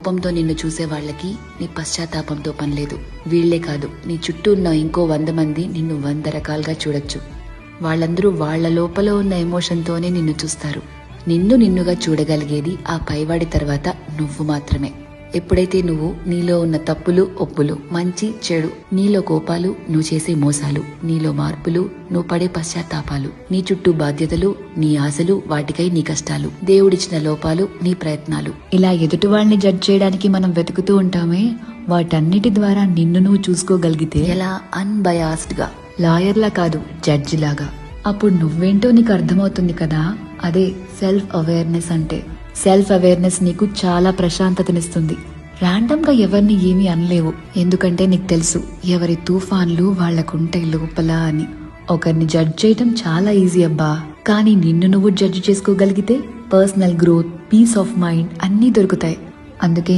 కోపంతో నిన్ను చూసే వాళ్ళకి నీ పశ్చాత్తాపంతో పనిలేదు. వీళ్లే కాదు, నీ చుట్టూ ఉన్న ఇంకో 100 మంది నిన్ను 100 రకాలుగా చూడొచ్చు. వాళ్ళందరూ వాళ్ల లోపల ఉన్న ఎమోషన్తోనే నిన్ను చూస్తారు. నిన్ను నిన్నుగా చూడగలిగేది ఆ పైవాడి తర్వాత నువ్వు మాత్రమే. ఎప్పుడైతే నువ్వు నీలో ఉన్న తప్పులు, ఒప్పులు, మంచి చెడు, నీలో కోపాలు, నువ్వు చేసే మోసాలు, నీలో మార్పులు, నువ్వు పడే పశ్చాత్తాపాలు, నీ చుట్టూ బాధ్యతలు, నీ ఆశలు, వాటికై నీ కష్టాలు, దేవుడిచ్చిన లోపాలు, నీ ప్రయత్నాలు, ఇలా ఎదుటి వాళ్ళని జడ్జ్ చేయడానికి మనం వెతుకుతూ ఉంటామే, వాటన్నిటి ద్వారా నిన్ను నువ్వు చూసుకోగలిగితే ఎలా అన్బయాస్డ్ గా, లాయర్లా కాదు జడ్జి లాగా, అప్పుడు నువ్వేంటో నీకు అర్థమవుతుంది కదా. అదే సెల్ఫ్ అవేర్నెస్ అంటే. సెల్ఫ్ అవేర్నెస్ నీకు చాలా ప్రశాంతతనిస్తుంది. ర్యాండమ్ గా ఎవరిని ఏమీ అనలేవు, ఎందుకంటే నీకు తెలుసు ఎవరి తుఫాన్లు వాళ్లకుంటాయి లోపల అని. ఒకరిని జడ్జ్ చేయడం చాలా ఈజీ అబ్బా, కానీ నిన్ను నువ్వు జడ్జ్ చేసుకోగలిగితే personal growth, peace of mind అన్నీ దొరుకుతాయి. అందుకే